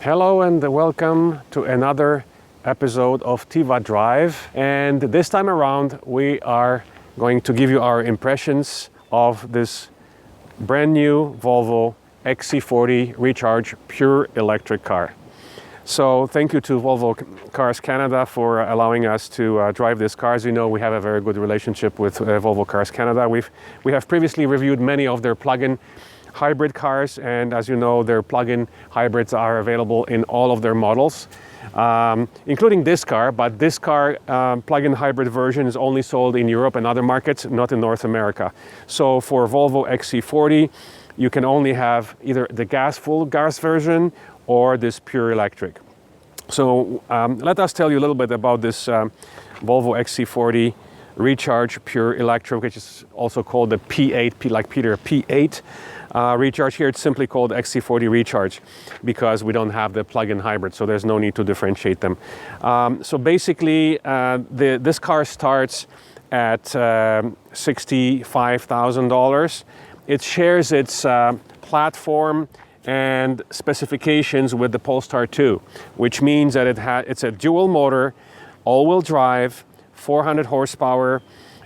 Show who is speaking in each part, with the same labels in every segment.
Speaker 1: Hello and welcome to another episode of TEVAdrive, and this time around we are going to give you our impressions of this brand new Volvo XC40 Recharge pure electric car. So thank you to Volvo Cars Canada for allowing us to drive this car. As you know, we have a very good relationship with Volvo Cars Canada. We have previously reviewed many of their plug-in hybrid cars, and as you know, their plug-in hybrids are available in all of their models, including this car. But this car plug-in hybrid version is only sold in Europe and other markets, not in North America. So for Volvo XC40, you can only have either the full gas version or this pure electric. So let us tell you a little bit about this Volvo XC40 Recharge pure electric, which is also called the P8, like Peter, P8. Recharge. Here it's simply called XC40 Recharge because we don't have the plug-in hybrid, so there's no need to differentiate them. So basically this car starts at $65,000. It shares its platform and specifications with the Polestar 2, which means that it's a dual motor, all-wheel drive, 400 horsepower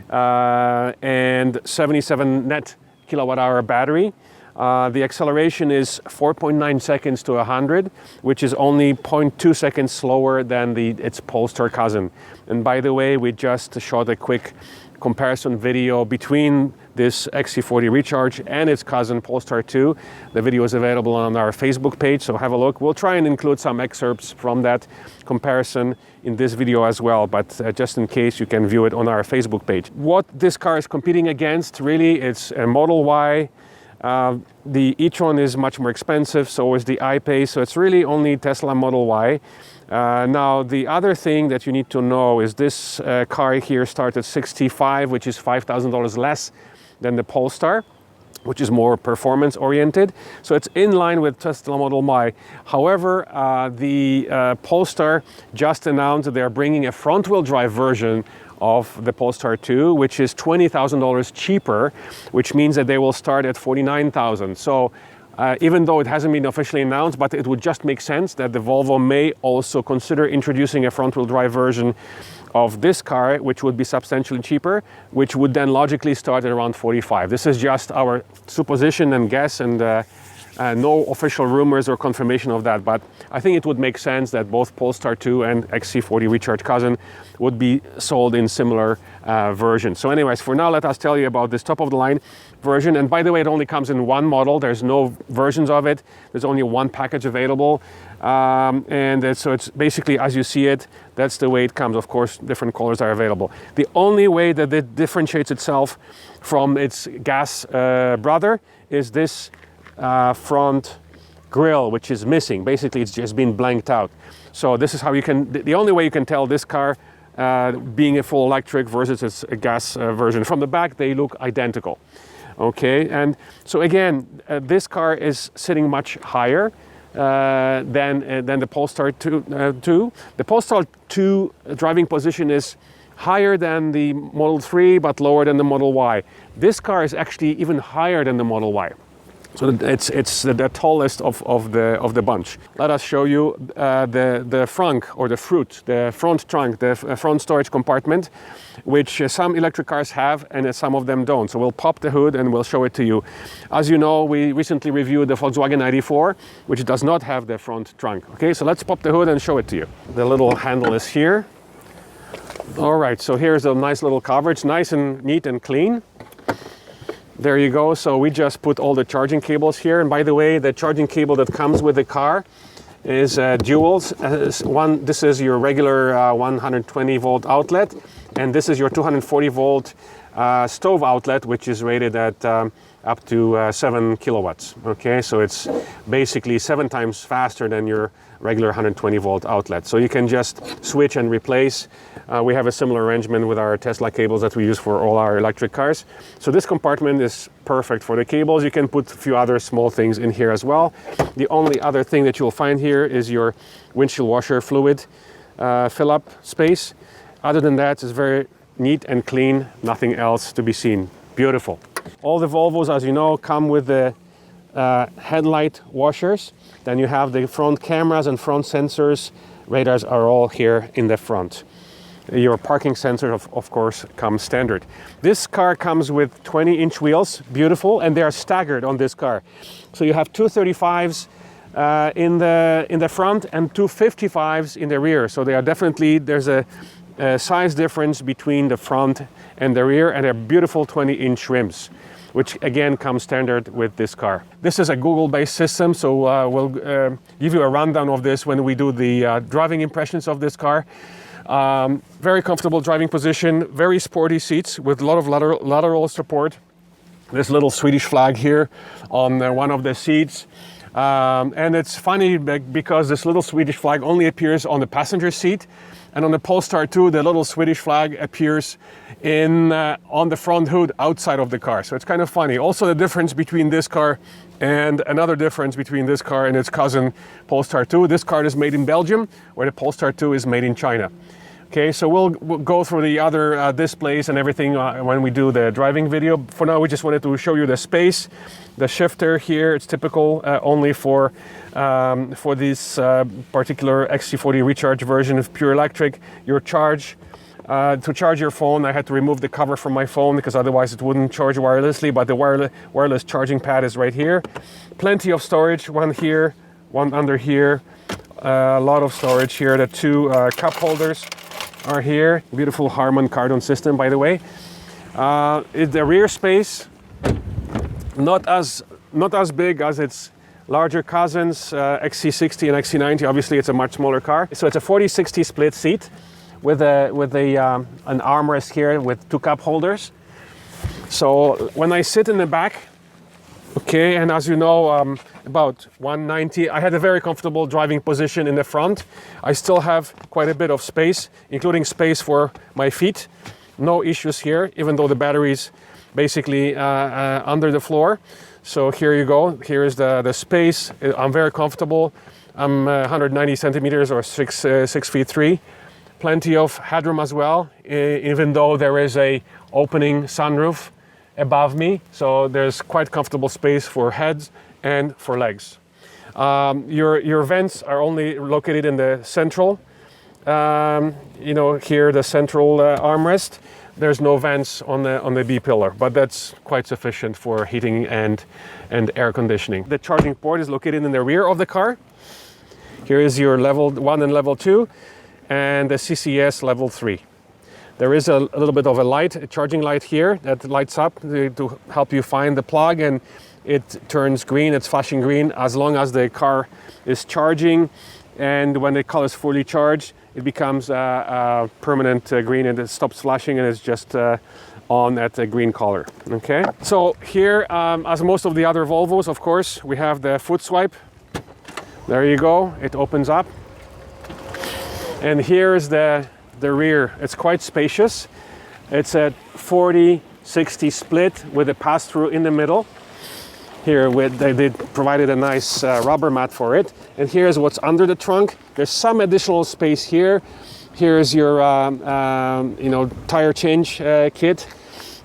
Speaker 1: and 77 net kilowatt-hour battery. The acceleration is 4.9 seconds to 100, which is only 0.2 seconds slower than its Polestar cousin. And by the way, we just shot a quick comparison video between this XC40 Recharge and its cousin Polestar 2. The video is available on our Facebook page, so have a look. We'll try and include some excerpts from that comparison in this video as well, but just in case, you can view it on our Facebook page. What this car is competing against, really, it's a Model Y. The e-tron is much more expensive, so is the I-Pace, so it's really only Tesla Model Y. Now, the other thing that you need to know is this car here starts at $65,000, which is $5,000 less than the Polestar, which is more performance-oriented. So it's in line with Tesla Model Y. However, the Polestar just announced that they're bringing a front-wheel drive version of the Polestar 2, which is $20,000 cheaper, which means that they will start at $49,000. So even though it hasn't been officially announced, but it would just make sense that the Volvo may also consider introducing a front-wheel drive version of this car, which would be substantially cheaper, which would then logically start at around $45,000. This is just our supposition and guess, and no official rumors or confirmation of that, but I think it would make sense that both Polestar 2 and XC40 Recharge cousin would be sold in similar versions. So anyways, for now, let us tell you about this top-of-the-line version. And by the way, it only comes in one model. There's no versions of it. There's only one package available. So it's basically, as you see it, that's the way it comes. Of course, different colors are available. The only way that it differentiates itself from its gas brother is this front grille, which is missing. Basically, it's just been blanked out. So this is how you can, the only way you can tell this car being a full electric versus its a gas version. From the back, they look identical. Okay, and so again, this car is sitting much higher than the Polestar 2. The Polestar 2 driving position is higher than the Model 3, but lower than the Model Y. This car is actually even higher than the Model Y. So it's the tallest of the bunch. Let us show you the frunk, or the front trunk, the front storage compartment, which some electric cars have and some of them don't. So we'll pop the hood and we'll show it to you. As you know, we recently reviewed the Volkswagen ID.4, which does not have the front trunk. Okay, so let's pop the hood and show it to you. The little handle is here. All right, so here's a nice little coverage, nice and neat and clean. There you go. So we just put all the charging cables here. And by the way, the charging cable that comes with the car is duals. This is your regular 120 volt outlet, and this is your 240 volt stove outlet, which is rated at up to 7 kilowatts. Okay, so it's basically 7 times faster than your regular 120 volt outlet. So you can just switch and replace. We have a similar arrangement with our Tesla cables that we use for all our electric cars. So this compartment is perfect for the cables. You can put a few other small things in here as well. The only other thing that you'll find here is your windshield washer fluid fill-up space. Other than that, it's very neat and clean, nothing else to be seen. Beautiful. All the Volvos, as you know, come with the headlight washers. Then you have the front cameras and front sensors. Radars are all here in the front. Your parking sensor, of course, comes standard. This car comes with 20-inch wheels, beautiful, and they are staggered on this car. So you have two 35s in the front and two 55s in the rear. So they are definitely, there's a size difference between the front and the rear, and they're beautiful 20-inch rims, which again comes standard with this car. This is a Google-based system, so we'll give you a rundown of this when we do the driving impressions of this car. Very comfortable driving position, very sporty seats with a lot of lateral support. This little Swedish flag here on one of the seats. And it's funny because this little Swedish flag only appears on the passenger seat, and on the Polestar 2 the little Swedish flag appears on the front hood outside of the car. So it's kind of funny. Also the difference between this car and another difference between this car and its cousin Polestar 2. This car is made in Belgium, where the Polestar 2 is made in China. Okay, so we'll go through the other displays and everything when we do the driving video. For now, we just wanted to show you the space. The shifter here, it's typical only for this particular XC40 Recharge version of pure electric. Your charge, to charge your phone, I had to remove the cover from my phone because otherwise it wouldn't charge wirelessly, but the wireless charging pad is right here. Plenty of storage, one here, one under here. A lot of storage here. The two cup holders are here. Beautiful Harman Kardon system, by the way. The rear space, not as big as its larger cousins, XC60 and XC90. Obviously, it's a much smaller car. So it's a 40-60 split seat with an armrest here with two cup holders. So when I sit in the back, okay, and as you know, about 190, I had a very comfortable driving position in the front. I still have quite a bit of space, including space for my feet. No issues here, even though the battery is basically under the floor. So here you go. Here is the space. I'm very comfortable. I'm 190 centimeters or 6 feet 3. Plenty of headroom as well, even though there is a opening sunroof above me. So there's quite comfortable space for heads and for legs. Your vents are only located in the central, here the central armrest. There's no vents on the B pillar, but that's quite sufficient for heating and air conditioning. The charging port is located in the rear of the car. Here is your level 1 and level 2, and the CCS level 3. There is a little bit of a charging light here that lights up to help you find the plug, and it turns green, it's flashing green as long as the car is charging, and when the car is fully charged, it becomes a permanent green and it stops flashing and it's just on at a green color. Okay, so here, as most of the other Volvos, of course, we have the foot swipe. There you go, it opens up. And here is the rear. It's quite spacious. It's a 40-60 split with a pass-through in the middle. Here they provided a nice rubber mat for it. And here's what's under the trunk. There's some additional space here. Here's your tire change kit.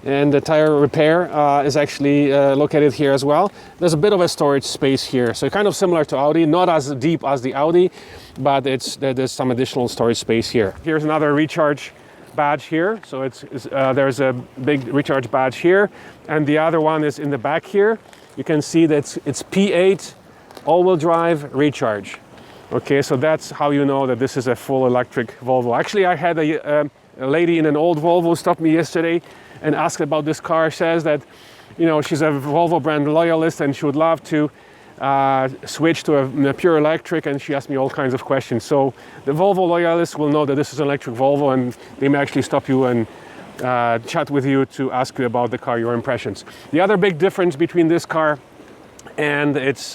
Speaker 1: And the tire repair is actually located here as well. There's a bit of a storage space here. So kind of similar to Audi, not as deep as the Audi, but there's some additional storage space here. Here's another recharge badge here. So there's a big recharge badge here. And the other one is in the back here. You can see that it's P8 all-wheel drive recharge. Okay, so that's how you know that this is a full electric Volvo. Actually, I had a lady in an old Volvo stop me yesterday and asked about this car. Says that, she's a Volvo brand loyalist and she would love to switch to a pure electric, and she asked me all kinds of questions. So the Volvo loyalists will know that this is an electric Volvo, and they may actually stop you and chat with you to ask you about the car, your impressions. The other big difference between this car and its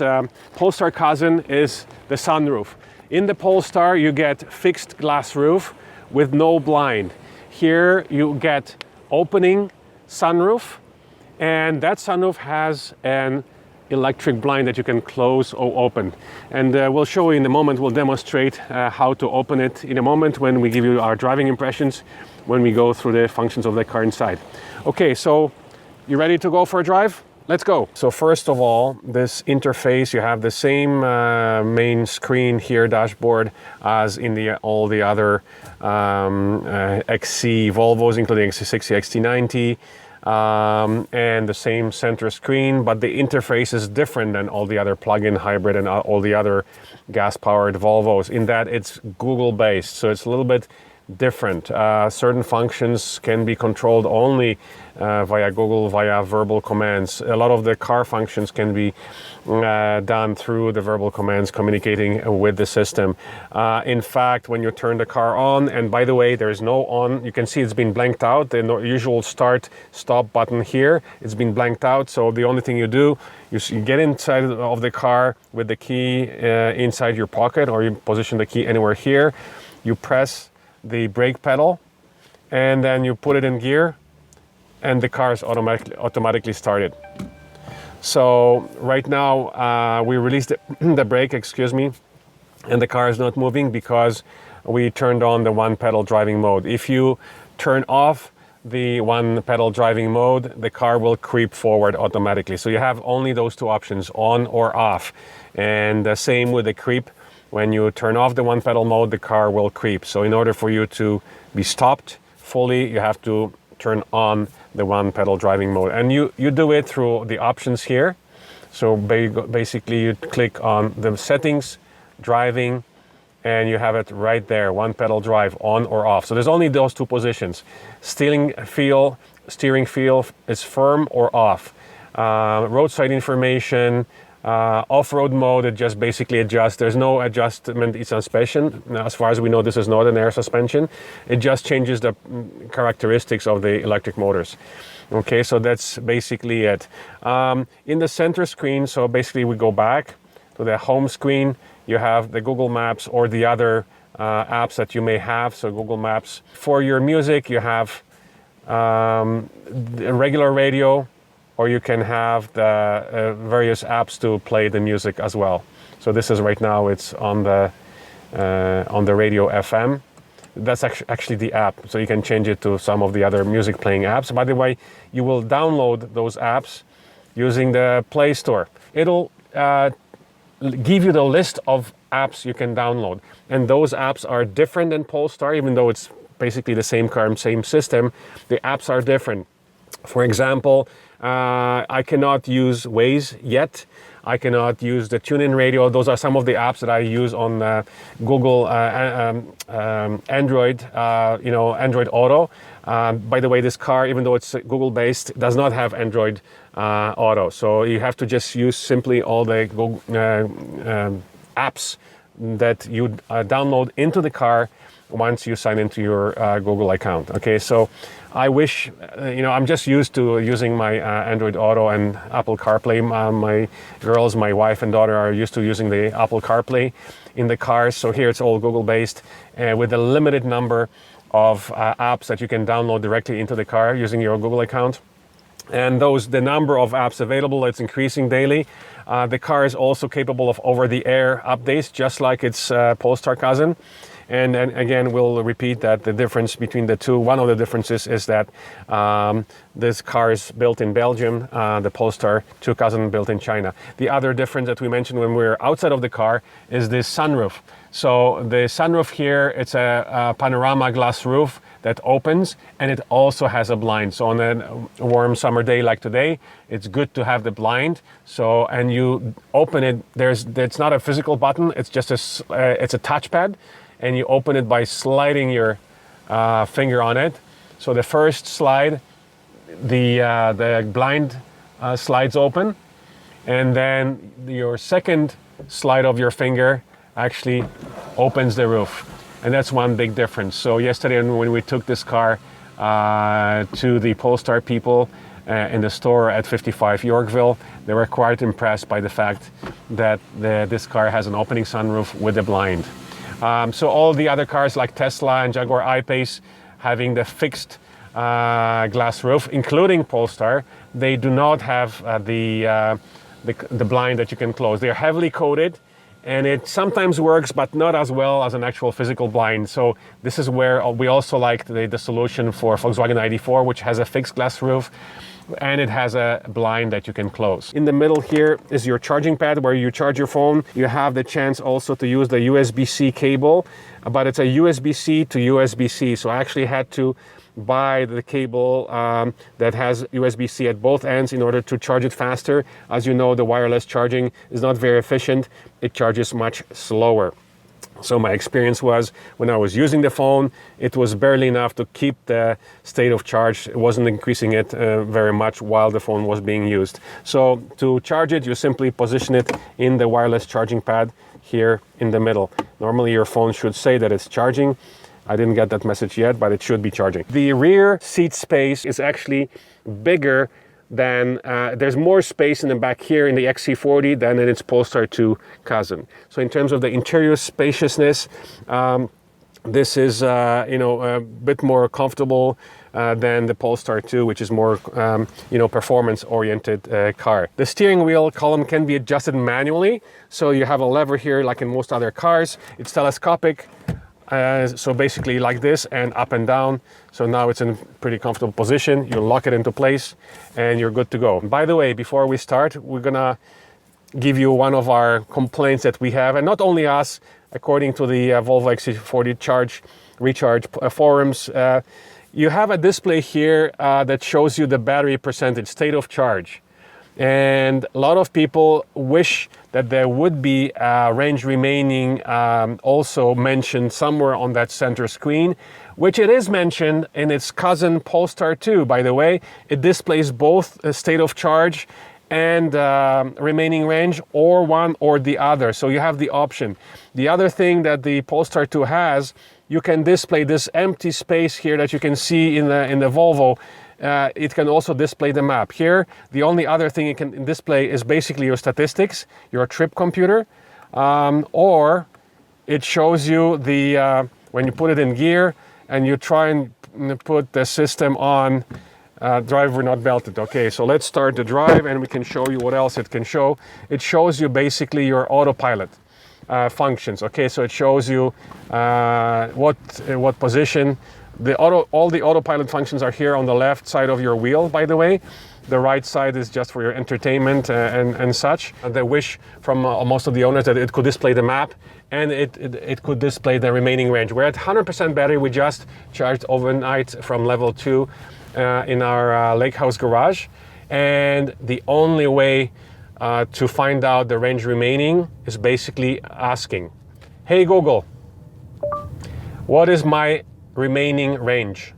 Speaker 1: Polestar cousin is the sunroof. In the Polestar, you get fixed glass roof with no blind. Here you get opening sunroof, and that sunroof has an electric blind that you can close or open. And we'll show you in a moment, we'll demonstrate how to open it in a moment when we give you our driving impressions, when we go through the functions of the car inside. Okay, so you ready to go for a drive? let's go. So first of all, this interface, you have the same main screen here, dashboard, as in all the other XC Volvos, including XC60, XT90. And the same center screen, but the interface is different than all the other plug-in hybrid and all the other gas-powered Volvos, in that it's Google-based, so it's a little bit different. Certain functions can be controlled only via Google, via verbal commands. A lot of the car functions can be done through the verbal commands communicating with the system. In fact, when you turn the car on, and by the way, there's no on, you can see it's been blanked out. The usual start-stop button here, it's been blanked out. So the only thing you do, you get inside of the car with the key inside your pocket, or you position the key anywhere here. You press the brake pedal, and then you put it in gear, and the car is automatically started. So right now we released the brake, and the car is not moving because we turned on the one pedal driving mode. If you turn off the one pedal driving mode, the car will creep forward automatically. So you have only those two options, on or off. And the same with the creep. When you turn off the one pedal mode, the car will creep. So in order for you to be stopped fully, you have to turn on the one pedal driving mode. And you do it through the options here. So basically you click on the settings, driving, and you have it right there, one pedal drive, on or off. So there's only those two positions. Steering feel is firm or off. Roadside information, off-road mode, it just basically adjusts. There's no adjustment in suspension. As far as we know, this is not an air suspension. It just changes the characteristics of the electric motors. Okay, so that's basically it. In the center screen, so basically we go back to the home screen. You have the Google Maps or the other apps that you may have. So Google Maps. For your music, you have the regular radio, or you can have the various apps to play the music as well. So this is right now, it's on the radio FM. That's actually the app, so you can change it to some of the other music playing apps. By the way, you will download those apps using the Play Store. It'll give you the list of apps you can download. And those apps are different than Polestar, even though it's basically the same car and same system. The apps are different. For example, I cannot use Waze yet. I cannot use the TuneIn Radio. Those are some of the apps that I use on Google Android, Android Auto. By the way, this car, even though it's Google-based, does not have Android Auto. So you have to just use simply all the Google, apps that you download into the car once you sign into your Google account. Okay, so I wish, I'm just used to using my Android Auto and Apple CarPlay. My girls, my wife and daughter are used to using the Apple CarPlay in the cars. So here it's all Google-based with a limited number of apps that you can download directly into the car using your Google account. And the number of apps available, it's increasing daily. The car is also capable of over-the-air updates, just like its Polestar cousin. And then again, we'll repeat that the difference between the two, one of the differences is that this car is built in Belgium, the Polestar 2 cousin built in China. The other difference that we mentioned when we were outside of the car is this sunroof. So the sunroof here, it's a panorama glass roof that opens, and it also has a blind. So on a warm summer day like today, it's good to have the blind. So, and you open it, it's not a physical button, it's just it's a touchpad. And you open it by sliding your finger on it. So the first slide, the blind slides open, and then your second slide of your finger actually opens the roof. And that's one big difference. So yesterday when we took this car to the Polestar people in the store at 55 Yorkville, they were quite impressed by the fact that this car has an opening sunroof with a blind. So all the other cars like Tesla and Jaguar I-Pace having the fixed glass roof, including Polestar, they do not have the blind that you can close. They're heavily coated, and it sometimes works, but not as well as an actual physical blind. So this is where we also liked the solution for Volkswagen ID.4, which has a fixed glass roof. and it has a blind that you can close. In the middle here is your charging pad where you charge your phone. You have the chance also to use the USB-C cable, but it's a USB-C to USB-C. So I actually had to buy the cable that has USB-C at both ends in order to charge it faster. As you know, the wireless charging is not very efficient. It charges much slower. So my experience was when I was using the phone, it was barely enough to keep the state of charge. It wasn't increasing it very much while the phone was being used. So to charge it, you simply position it in the wireless charging pad here in the middle. Normally your phone should say that it's charging. I didn't get that message yet, but it should be charging. The rear seat space is actually bigger than, there's more space in the back here in the XC40 than in its Polestar 2 cousin. So in terms of the interior spaciousness, this is a bit more comfortable than the Polestar 2, which is more performance-oriented car. The steering wheel column can be adjusted manually, so you have a lever here like in most other cars. It's telescopic. So basically like this and up and down. So now it's in a pretty comfortable position. You lock it into place and you're good to go. By the way, before we start, we're gonna give you one of our complaints that we have, and not only us, according to the Volvo XC40 recharge forums, you have a display here that shows you the battery percentage, state of charge. And a lot of people wish that there would be range remaining also mentioned somewhere on that center screen, which it is mentioned in its cousin Polestar 2, by the way. It displays both state of charge and remaining range, or one or the other. So you have the option. The other thing that the Polestar 2 has, you can display this empty space here that you can see in the Volvo. It can also display the map. Here, the only other thing it can display is basically your statistics, your trip computer, or it shows you the, when you put it in gear and you try and put the system on driver not belted. Okay, so let's start the drive and we can show you what else it can show. It shows you basically your autopilot functions. Okay, so it shows you what position. All the autopilot functions are here on the left side of your wheel, by the way. The right side is just for your entertainment and such. The wish from most of the owners that it could display the map and it could display the remaining range. We're at 100% battery. We just charged overnight from level 2 in our lake house garage. And the only way to find out the range remaining is basically asking, hey Google, what is my remaining range?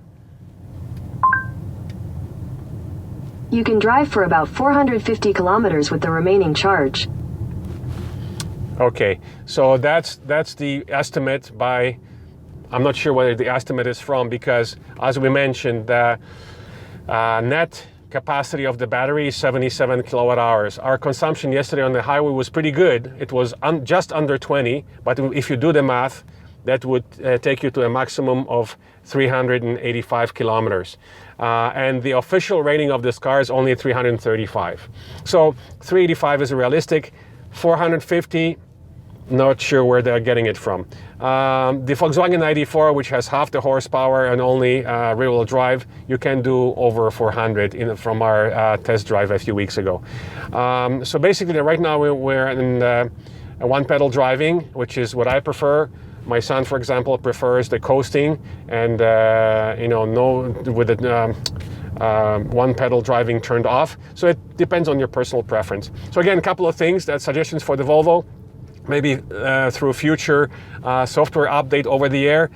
Speaker 2: You can drive for about 450 kilometers with the remaining charge.
Speaker 1: Okay, so that's the estimate by, I'm not sure whether the estimate is from, because as we mentioned, the net capacity of the battery is 77 kilowatt hours. Our consumption yesterday on the highway was pretty good. It was just under 20, but if you do the math, that would take you to a maximum of 385 kilometers. And the official rating of this car is only 335. So 385 is realistic. 450, not sure where they're getting it from. The Volkswagen ID.4, which has half the horsepower and only rear-wheel drive, you can do over 400 from our test drive a few weeks ago. So basically right now we're in one-pedal driving, which is what I prefer. My son, for example, prefers the coasting and with the one pedal driving turned off. So it depends on your personal preference. So again, a couple of things, that's suggestions for the Volvo. Maybe through future software update over the air,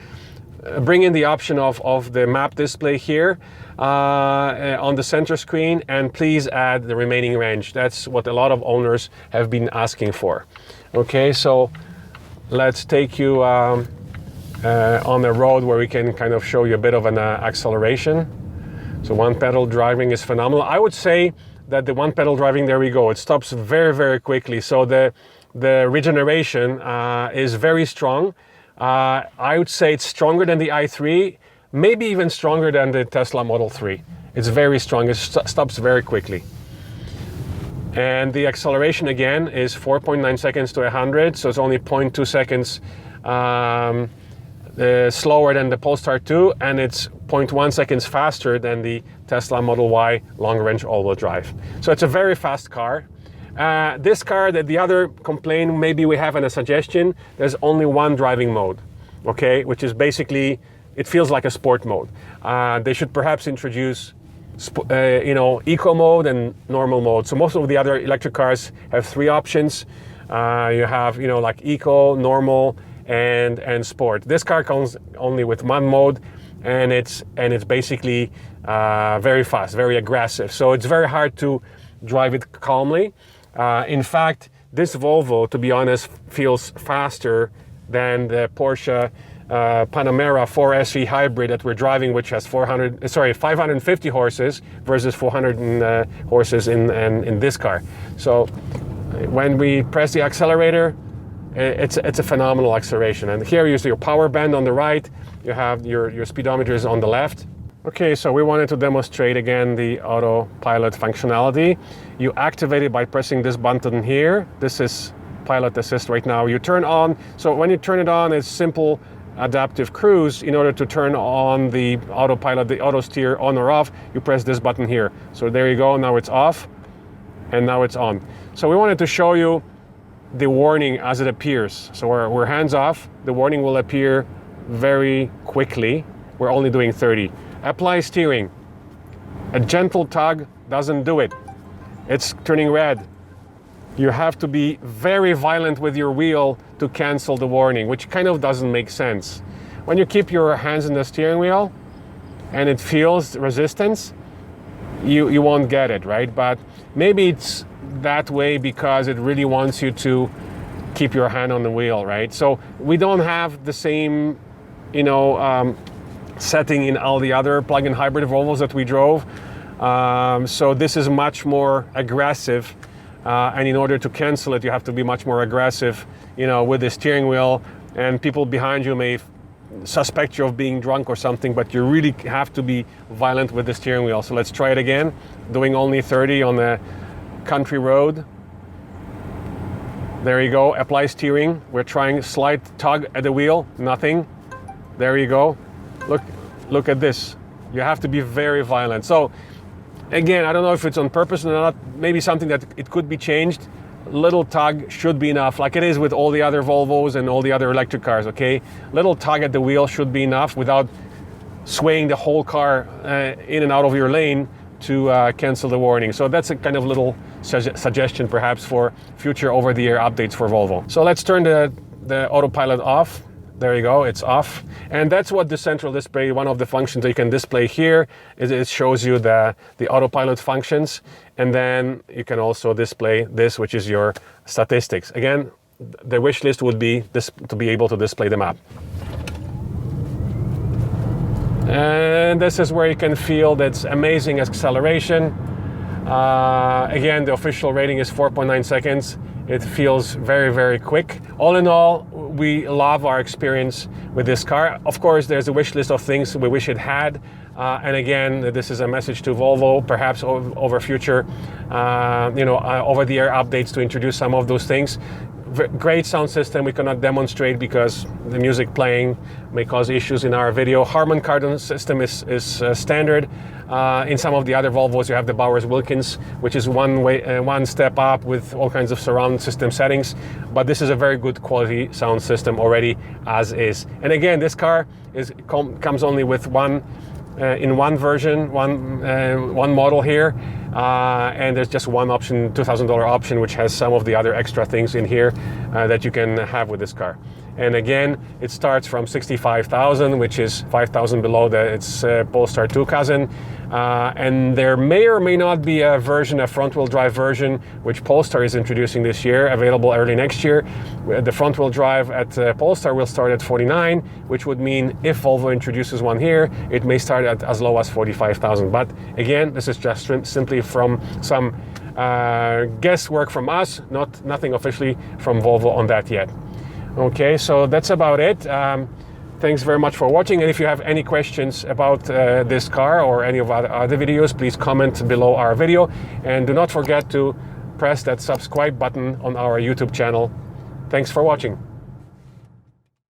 Speaker 1: bring in the option of the map display here on the center screen, and please add the remaining range. That's what a lot of owners have been asking for. Okay, so let's take you on a road where we can kind of show you a bit of an acceleration. So one pedal driving is phenomenal. I would say that the one pedal driving, there we go, it stops very, very quickly. So the regeneration is very strong. I would say it's stronger than the i3, maybe even stronger than the Tesla Model 3. It's very strong, it stops very quickly. And the acceleration again is 4.9 seconds to 100, so it's only 0.2 seconds slower than the Polestar 2, and it's 0.1 seconds faster than the Tesla Model Y long-range all-wheel drive. So it's a very fast car. This car, the other complaint maybe we have and a suggestion, there's only one driving mode, okay, which is basically, it feels like a sport mode. They should perhaps introduce eco mode and normal mode. So most of the other electric cars have three options. You have, like eco, normal, and sport. This car comes only with one mode, and it's basically very fast, very aggressive. So it's very hard to drive it calmly. In fact, this Volvo, to be honest, feels faster than the Porsche Panamera 4SE hybrid that we're driving, which has 550 horses versus 400 horses in this car. So when we press the accelerator, it's a phenomenal acceleration. And here you see your power band on the right, you have your speedometers on the left. Okay, so we wanted to demonstrate again the Autopilot functionality. You activate it by pressing this button here. This is Pilot Assist right now. You turn on, so when you turn it on, it's simple adaptive cruise. In order to turn on the Autopilot, the auto steer on or off, you press this button here. So there you go, now it's off, and now it's on. So we wanted to show you the warning as it appears. So we're hands off, the warning will appear very quickly. We're only doing 30. Apply steering. A gentle tug doesn't do it. It's turning red. You have to be very violent with your wheel to cancel the warning, which kind of doesn't make sense. When you keep your hands on the steering wheel and it feels resistance, you won't get it, right? But maybe it's that way because it really wants you to keep your hand on the wheel, right? So we don't have the same, setting in all the other plug-in hybrid Volvos that we drove. So this is much more aggressive. And in order to cancel it, you have to be much more aggressive, with the steering wheel. And people behind you may suspect you of being drunk or something, but you really have to be violent with the steering wheel. So let's try it again, doing only 30 on the country road. There you go, apply steering. We're trying slight tug at the wheel, nothing. There you go. Look at this. You have to be very violent. So again, I don't know if it's on purpose or not, maybe something that it could be changed. Little tug should be enough, like it is with all the other Volvos and all the other electric cars, okay? Little tug at the wheel should be enough without swaying the whole car in and out of your lane to cancel the warning. So that's a kind of little suggestion perhaps for future over-the-air updates for Volvo. So let's turn the Autopilot off. There you go, it's off. And that's what the central display, one of the functions that you can display here, is it shows you the Autopilot functions. And then you can also display this, which is your statistics. Again, the wish list would be this, to be able to display the map. And this is where you can feel that's amazing acceleration. Again, the official rating is 4.9 seconds. It feels very, very quick. All in all, we love our experience with this car. Of course, there's a wish list of things we wish it had. And again, this is a message to Volvo, perhaps over future, over-the-air updates to introduce some of those things. Great sound system we cannot demonstrate because the music playing may cause issues in our video. Harman Kardon system is standard. In some of the other Volvos you have the Bowers-Wilkins, which is one step up with all kinds of surround system settings. But this is a very good quality sound system already as is. And again, this car comes only with one version, one model here. And there's just one option, $2,000 option, which has some of the other extra things in here that you can have with this car. And again, it starts from $65,000, which is $5,000 below its Polestar 2 cousin. And there may or may not be a front-wheel drive version, which Polestar is introducing this year, available early next year. The front-wheel drive at Polestar will start at $49,000, which would mean if Volvo introduces one here, it may start at as low as $45,000. But again, this is just simply from some guesswork from us, nothing officially from Volvo on that yet. Okay, so that's about it. Thanks very much for watching, and if you have any questions about this car or any of our other videos, please comment below our video, and do not forget to press that subscribe button on our YouTube channel. Thanks for watching.